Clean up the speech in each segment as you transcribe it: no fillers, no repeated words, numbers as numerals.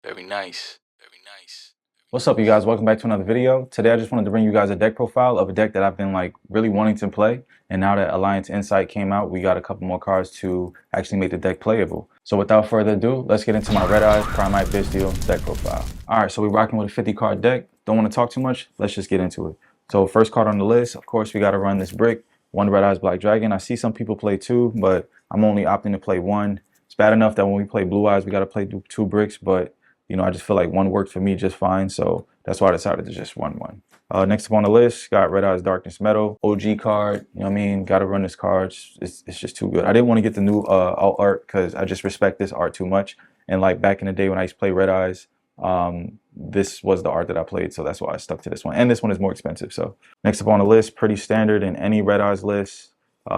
Very nice. Very nice. What's up, you guys? Welcome back to another video. Today I just wanted to bring you guys a deck profile of a deck that I've been really wanting to play, and now that Alliance Insight came out, we got a couple more cards to actually make the deck playable. So without further ado, let's get into my Red Eyes PRIMITE BYSTIAL deck profile. Alright, so we're rocking with a 50 card deck. Don't want to talk too much, let's just get into it. So first card on the list, of course, we got to run this brick, one Red Eyes Black Dragon. I see some people play two, but I'm only opting to play one. It's bad enough that when we play Blue Eyes, we got to play two bricks, but I just feel like one worked for me just fine, so that's why I decided to just run one. Next up on the list, got Red Eyes Darkness Metal, OG card. You know what I mean? Got to run this card. It's just too good. I didn't want to get the new alt art because I just respect this art too much. And like back in the day when I used to play Red Eyes, this was the art that I played, so that's why I stuck to this one. And this one is more expensive. So next up on the list, pretty standard in any Red Eyes list.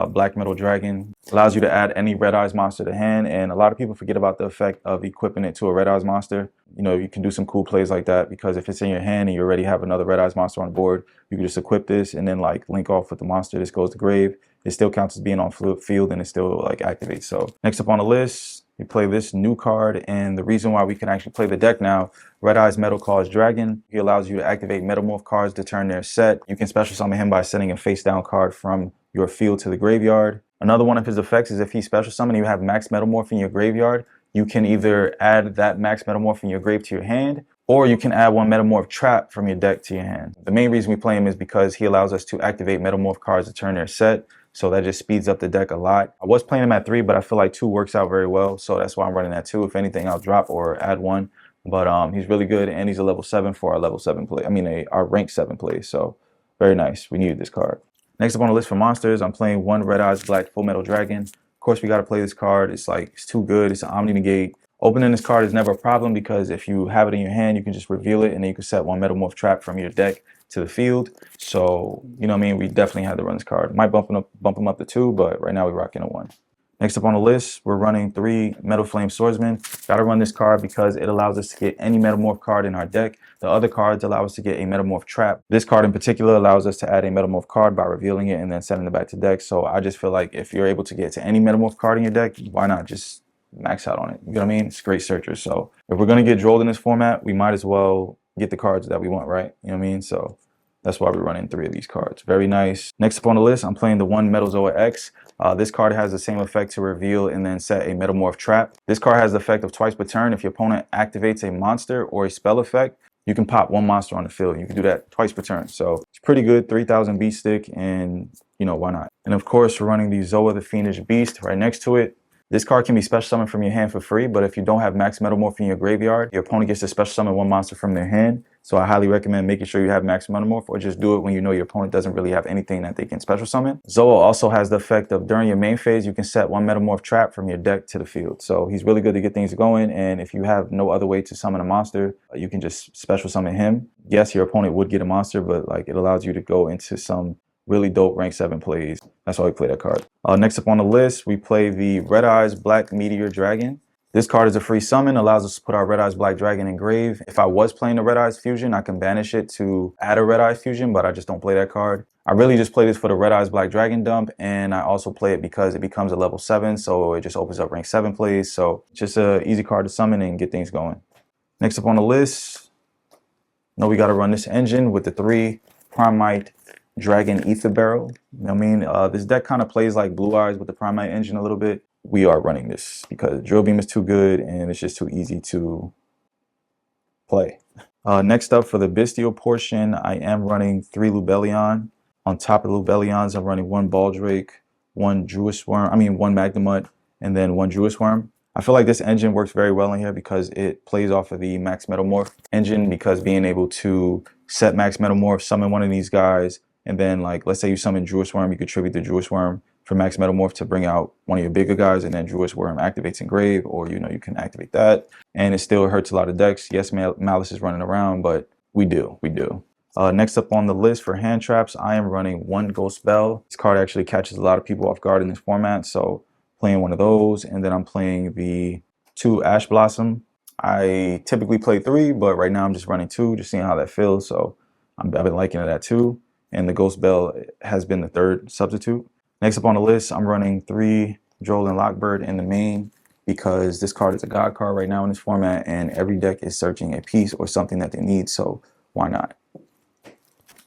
Black Metal Dragon allows you to add any Red Eyes monster to hand, and a lot of people forget about the effect of equipping it to a Red Eyes monster. You can do some cool plays like that because if it's in your hand and you already have another Red Eyes monster on board, you can just equip this and then like link off with the monster. This goes to grave. It still counts as being on field and it still like activates. So next up on the list, we play this new card, and the reason why we can actually play the deck now, Red Eyes Metal Claws Dragon. He allows you to activate Metamorph cards to turn their set. You can special summon him by sending a face down card from your field to the graveyard. Another one of his effects is if he special summon and you have max Metamorph in your graveyard, you can either add that max Metamorph in your grave to your hand, or you can add one Metamorph trap from your deck to your hand. The main reason we play him is because he allows us to activate Metamorph cards to turn their set, so that just speeds up the deck a lot. I was playing him at 3, but I feel like 2 works out very well, so that's why I'm running at 2. If anything, I'll drop or add 1. But he's really good, and he's a level 7 for our level 7 play. Our rank 7 play, so very nice. We needed this card. Next up on the list for monsters, I'm playing one Red Eyes Black Full Metal Dragon. Of course, we got to play this card. It's too good. It's an Omni Negate. Opening this card is never a problem because if you have it in your hand, you can just reveal it, and then you can set one Metamorph trap from your deck to the field. So, you know what I mean? We definitely had to run this card. Might bump him up to 2, but right now we're rocking a 1. Next up on the list, we're running 3 Metal Flame Swordsman. Gotta run this card because it allows us to get any Metamorph card in our deck. The other cards allow us to get a Metamorph trap. This card in particular allows us to add a Metamorph card by revealing it and then sending it back to deck. So I just feel like if you're able to get to any Metamorph card in your deck, why not just max out on it? You know what I mean? It's great searchers. So if we're gonna get drolled in this format, we might as well get the cards that we want, right? You know what I mean? So that's why we're running 3 of these cards. Very nice. Next up on the list, I'm playing the one Metal Zoa X. This card has the same effect to reveal and then set a Metamorph trap. This card has the effect of twice per turn. If your opponent activates a monster or a spell effect, you can pop one monster on the field. You can do that twice per turn. So it's pretty good, 3000 beat stick, and why not? And of course, we're running the Zoa the Fiendish Beast right next to it. This card can be special summoned from your hand for free, but if you don't have max Metamorph in your graveyard, your opponent gets to special summon one monster from their hand. So I highly recommend making sure you have max Metamorph, or just do it when you know your opponent doesn't really have anything that they can special summon. Zoa also has the effect of during your main phase, you can set one Metamorph trap from your deck to the field. So he's really good to get things going, and if you have no other way to summon a monster, you can just special summon him. Yes, your opponent would get a monster, but it allows you to go into some really dope rank 7 plays. That's why we play that card. Next up on the list, we play the Red Eyes Black Meteor Dragon. This card is a free summon, allows us to put our Red Eyes Black Dragon in grave. If I was playing the Red Eyes Fusion, I can banish it to add a Red Eyes Fusion, but I just don't play that card. I really just play this for the Red Eyes Black Dragon dump, and I also play it because it becomes a level 7, so it just opens up rank 7 plays. So just an easy card to summon and get things going. Next up on the list, we got to run this engine with the 3 PRIMITE Dragon Ether Barrel. You know what I mean? This deck kind of plays like Blue Eyes with the PRIMITE engine a little bit. We are running this because Drill Beam is too good and it's just too easy to play. Next up for the Bestial portion, I am running 3 Lubellion. On top of the Lubellions, I'm running 1 Baldrake, 1 one Magnemite, and then 1 Druis Worm. I feel like this engine works very well in here because it plays off of the Max Metamorph engine, because being able to set Max Metamorph, summon one of these guys, and then let's say you summon Druis Worm, you could tribute the Druis Worm for Max Metamorph to bring out one of your bigger guys, and then Druis Worm activates in grave, or you can activate that, and it still hurts a lot of decks. Yes, Malice is running around, but we do. Next up on the list for hand traps, I am running 1 Ghost Bell. This card actually catches a lot of people off guard in this format, so playing one of those, and then I'm playing the 2 Ash Blossom. I typically play 3, but right now I'm just running 2, just seeing how that feels. So I've been liking it at 2, and the Ghost Bell has been the 3rd substitute. Next up on the list, I'm running 3 Droll and Lockbird in the main because this card is a god card right now in this format, and every deck is searching a piece or something that they need, so why not?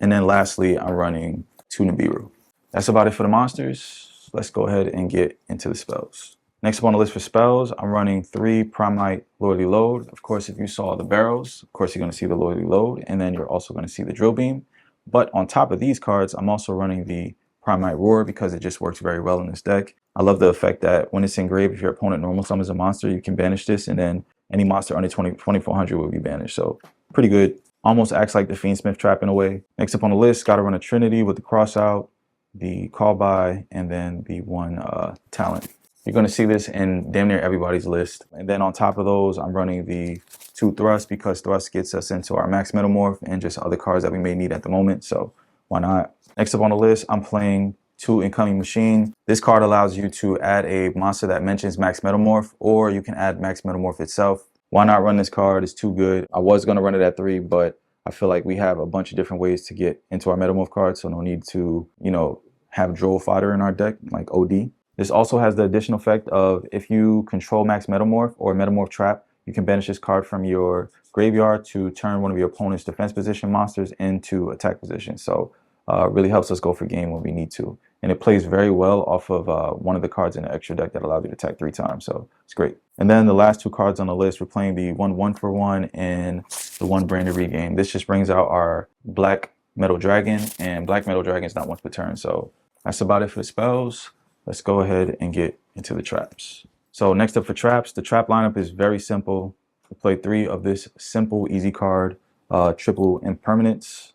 And then lastly, I'm running 2 Nibiru. That's about it for the monsters. Let's go ahead and get into the spells. Next up on the list for spells, I'm running 3 PRIMITE Loyalty Load. Of course, if you saw the barrels, of course, you're going to see the Loyalty Load, and then you're also going to see the Drill Beam. But on top of these cards, I'm also running the PRIMITE Roar because it just works very well in this deck. I love the effect that when it's engraved, if your opponent normal summons a monster, you can banish this, and then any monster under 2400 will be banished. So pretty good. Almost acts like the Fiendsmith Trap in a way. Next up on the list, got to run a Trinity with the Cross Out, the Call By, and then the 1 Talent. You're going to see this in damn near everybody's list. And then on top of those, I'm running the 2 Thrust because Thrust gets us into our Max Metamorph and just other cards that we may need at the moment. So why not? Next up on the list, I'm playing 2 Incoming Machine. This card allows you to add a monster that mentions Max Metamorph, or you can add Max Metamorph itself. Why not run this card? It's too good. I was going to run it at 3, but I feel like we have a bunch of different ways to get into our Metamorph cards, so no need to, have Droll Fodder in our deck, like OD. This also has the additional effect of if you control Max Metamorph or Metamorph Trap, you can banish this card from your graveyard to turn one of your opponent's defense position monsters into attack position. So really helps us go for game when we need to. And it plays very well off of one of the cards in the extra deck that allows you to attack 3 times. So it's great. And then the last 2 cards on the list, we're playing the 1/1-for-1 and the 1 Branded Regain. This just brings out our Black Metal Dragon, and Black Metal Dragon is not once per turn. So that's about it for the spells. Let's go ahead and get into the traps. So next up for traps, the trap lineup is very simple. We play 3 of this simple, easy card, triple impermanence.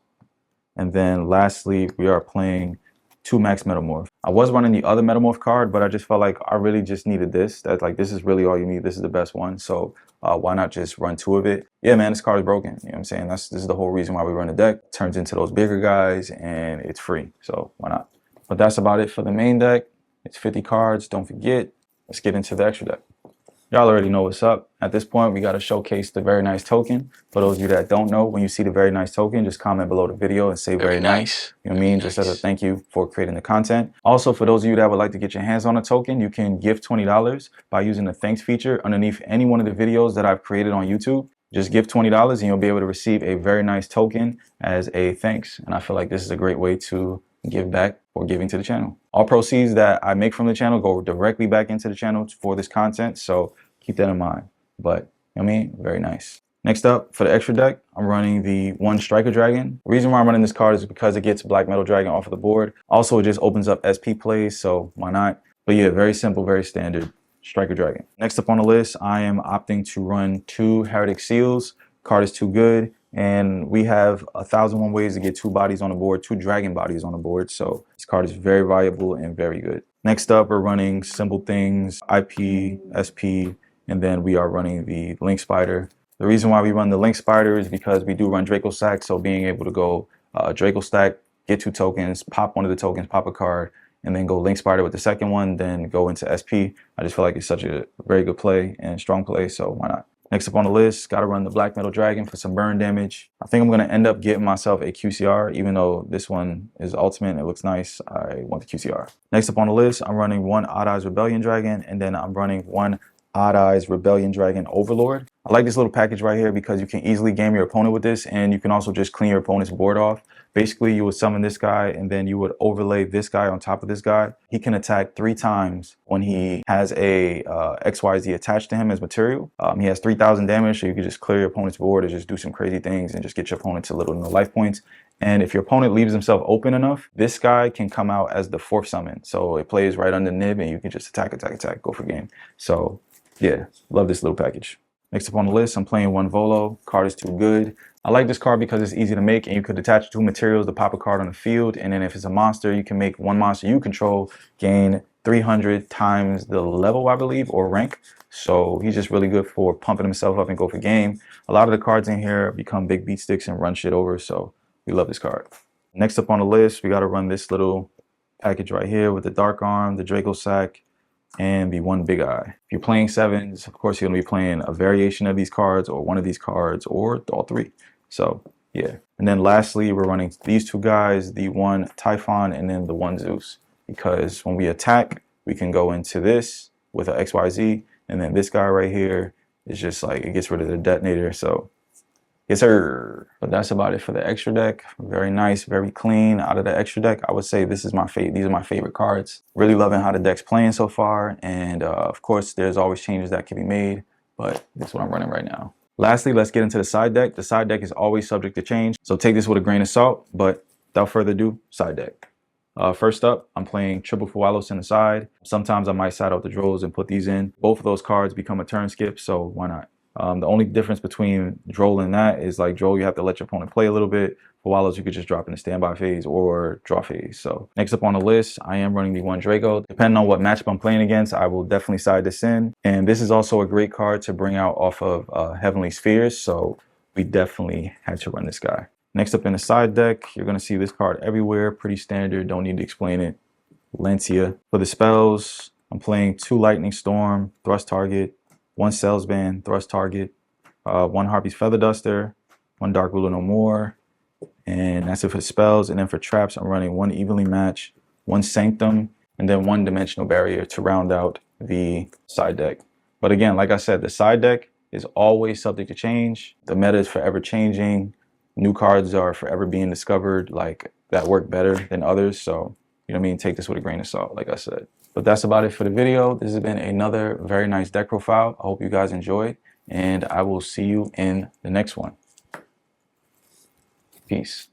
And then lastly, we are playing 2 Max Metamorph. I was running the other Metamorph card, but I just felt like I really just needed this. That's like, this is really all you need. This is the best one. So why not just run 2 of it? Yeah, man, this card is broken. You know what I'm saying? This is the whole reason why we run the deck. It turns into those bigger guys and it's free. So why not? But that's about it for the main deck. It's 50 cards. Don't forget. Let's get into the extra deck. Y'all already know what's up. At this point, we got to showcase the Very Nice token. For those of you that don't know, when you see the Very Nice token, just comment below the video and say Very Nice. You know what I mean? Just as a thank you for creating the content. Also, for those of you that would like to get your hands on a token, you can gift $20 by using the thanks feature underneath any one of the videos that I've created on YouTube. Just give $20 and you'll be able to receive a Very Nice token as a thanks. And I feel like this is a great way to give back or giving to the channel. All proceeds that I make from the channel go directly back into the channel for this content, so keep that in mind. But you know what I mean, very nice. Next up for the extra deck, I'm running the 1 Striker Dragon. The reason why I'm running this card is because it gets Black Metal Dragon off of the board. Also, it just opens up SP plays, so why not? But yeah, very simple, very standard Striker Dragon. Next up on the list, I am opting to run 2 Heretic Seals. Card is too good. And we have 1,001 ways to get 2 bodies on the board, 2 dragon bodies on the board. So this card is very valuable and very good. Next up, we're running Simple Things, IP, SP, and then we are running the Link Spider. The reason why we run the Link Spider is because we do run Draco Stack. So being able to go Draco Stack, get 2 tokens, pop one of the tokens, pop a card, and then go Link Spider with the second one, then go into SP. I just feel like it's such a very good play and strong play, so why not? Next up on the list, got to run the Black Metal Dragon for some burn damage. I think I'm going to end up getting myself a QCR, even though this one is ultimate and it looks nice. I want the QCR. Next up on the list, I'm running 1 Odd Eyes Rebellion Dragon, and then I'm running 1 Odd Eyes Rebellion Dragon Overlord. I like this little package right here because you can easily game your opponent with this, and you can also just clean your opponent's board off. Basically, you would summon this guy, and then you would overlay this guy on top of this guy. He can attack 3 times when he has a XYZ attached to him as material. He has 3,000 damage, so you can just clear your opponent's board and just do some crazy things and just get your opponent to little to no life points. And if your opponent leaves himself open enough, this guy can come out as the 4th summon. So it plays right under nib, and you can just attack, attack, attack, go for game. So yeah, love this little package. Next up on the list, I'm playing 1 Volo. Card is too good. I like this card because it's easy to make, and you could attach 2 materials to pop a card on the field. And then if it's a monster, you can make 1 monster you control gain 300 times the level, I believe, or rank. So he's just really good for pumping himself up and go for game. A lot of the cards in here become big beat sticks and run shit over. So we love this card. Next up on the list, we got to run this little package right here with the Dark Arm, the Draco Sack, and the 1 Big Eye. If you're playing 7s, of course you're going to be playing a variation of these cards or one of these cards or all 3. So yeah. And then lastly, we're running these 2 guys, the 1 Typhon and then the 1 Zeus. Because when we attack, we can go into this with a XYZ, And then this guy right here is just like, it gets rid of the detonator. So yes, sir. But that's about it for the extra deck. Very nice, very clean. Out of the extra deck, I would say this is my favorite. These are my favorite cards. Really loving how the deck's playing so far. And of course, there's always changes that can be made, but this is what I'm running right now. Lastly, let's get into the side deck. The side deck is always subject to change, so take this with a grain of salt. But without further ado, side deck. First up, I'm playing triple Fualos in the side. Sometimes I might side out the Drolls and put these in. Both of those cards become a turn skip, so why not? The only difference between Droll and that is like Droll, you have to let your opponent play a little bit. Fualos, you could just drop in the standby phase or draw phase. So next up on the list, I am running the 1 Draco. Depending on what matchup I'm playing against, I will definitely side this in. And this is also a great card to bring out off of Heavenly Spheres, so we definitely had to run this guy. Next up in the side deck, you're going to see this card everywhere. Pretty standard, don't need to explain it. Lancia. For the spells, I'm playing 2 Lightning Storm, thrust target, 1 Salesman, thrust target, 1 Harpy's Feather Duster, 1 Dark Ruler No More, and that's it for spells. And then for traps, I'm running 1 Evenly Match, 1 Sanctum, and then 1 Dimensional Barrier to round out the side deck. But again, like I said, the side deck is always subject to change. The meta is forever changing. New cards are forever being discovered, like that work better than others. So, you know what I mean? Take this with a grain of salt, like I said. But that's about it for the video. This has been another very nice deck profile. I hope you guys enjoyed, and I will see you in the next one. Peace.